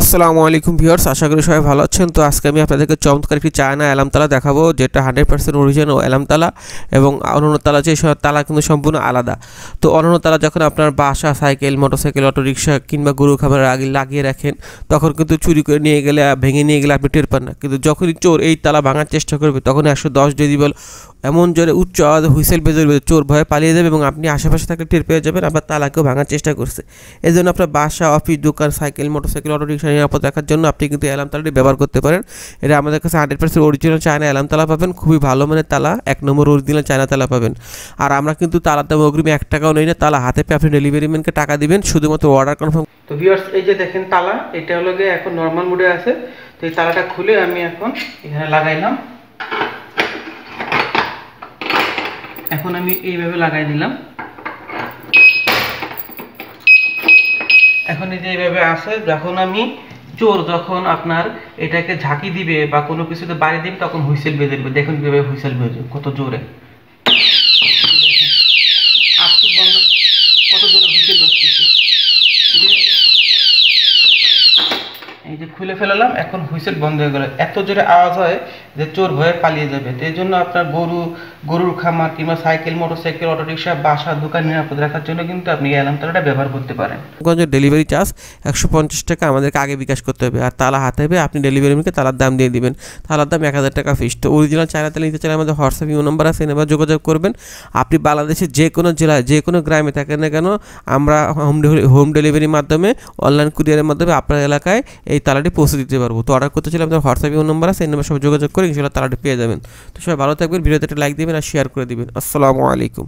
আসসালামু আলাইকুম ভিউয়ার্স, আশা করি সবাই ভালো আছেন। তো আজকে আমি আপনাদেরকে চমৎকার একটি চায়না অ্যালার্ম তালা দেখাবো, যেটা 100% অরিজিনাল অ্যালার্ম তালা এবং অন্যান্য তালা যে তালা কিন্তু সম্পূর্ণ আলাদা। তো অন্যান্য তালা যখন আপনার বাসা, সাইকেল, মোটরসাইকেল, অটোরিকশা কিংবা গরু খামারের আগে লাগিয়ে রাখেন, তখন কিন্তু চুরি করে নিয়ে গেলে, ভেঙে নিয়ে গেলে আপনি টের পান না। কিন্তু যখনই চোর এই তালা ভাঙার চেষ্টা করবে, তখন 110 ডেসিবেল এমন জোরে উচ্চ আওয়াজ হুইসেল বেজে উঠবে, চোর ভয়ে পালিয়ে যাবে এবং আপনি আশেপাশে থাকলে টের পেয়ে যাবেন আবার তালাকেও ভাঙার চেষ্টা করছে। এই জন্য আপনার বাসা, অফিস, দোকান, সাইকেল, মোটরসাইকেল, অটোরিকশা নিরাপদ রাখার জন্য আপনি কিন্তু অ্যালার্ম তালাটি ব্যবহার করতে পারেন। এটা আমাদের কাছে 100% অরিজিনাল চায়না অ্যালার্ম তালা পাবেন, খুবই ভালো মানের তালা, 1 নম্বর অরিজিনাল চায়না তালা পাবেন। আর আমরা কিন্তু তালাতে অগ্রিম 1 টাকাও নেই না, তালা হাতে পেয়ে আপনি ডেলিভারি ম্যানকে টাকা দিবেন, শুধুমাত্র অর্ডার কনফার্ম। তো ভিউয়ার্স, এই যে দেখেন তালা, এটা হলো গিয়ে এখন নর্মাল মোডে আছে। তো এই তালাটা খুলে আমি এখন এখানে লাগাইলাম। এখন আমি এইভাবে লাগাই দিলাম। এখন এই যে এইভাবে আছে, যখন আমি চোর যখন আপনার এটাকে ঝাঁকি দিবে বা কোনো কিছুতে বাড়ি দিবে, তখন হুইসেল বেজে দেবে। দেখুন কিভাবে হুইসেল বেজে, কত জোরে, বন্ধ, কত জোরে হুইসেল বাজতেছে। এই যে খুলে ফেলালাম, এখন হুইসেল বন্ধ হয়ে গেল। এত জোরে আওয়াজ হয় যে চোর ভয়ে পালিয়ে যাবে। তো এই জন্য আপনার গরুর খামার কিংবা সাইকেল, মোটরসাইকেল, অটোরিকশা, বাসা, দোকান নিরাপদ রাখার জন্য কিন্তু আপনি এই অ্যালার্ম তালাটা ব্যবহার করতে পারেন। ডেলিভারি চার্জ 150 টাকা আমাদেরকে আগে বিকাশ করতে হবে, আর তালা হাতে পেয়ে আপনি ডেলিভারি ম্যানকে তালার দাম দিয়ে দিবেন। তালার দাম 1000 টাকা ফিস। তো অরিজিনাল চায়না তালা নিতে চাইলে আমাদের হোয়াটসঅ্যাপ ইমো নাম্বার আছে, এবার যোগাযোগ করবেন। আপনি বাংলাদেশের যে কোনো জেলায়, যে কোনো গ্রামে থাকেন না কেন, আমরা হোম ডেলিভারির মাধ্যমে, অনলাইন কুরিয়ারের মাধ্যমে আপনার এলাকায় এই তালাটি পৌঁছে দিতে পারবো। তো অর্ডার করতে চাইলে আমাদের হোয়াটসঅ্যাপ ইমো নাম্বার আছে, এই নাম্বার সব যোগাযোগ করে ইনশাআল্লাহ তালাটি পেয়ে যাবেন। তো সবাই ভালো থাকবেন, ভিডিওতে একটা লাইক দিবেন আর শেয়ার করে দিবেন। আসসালামু আলাইকুম।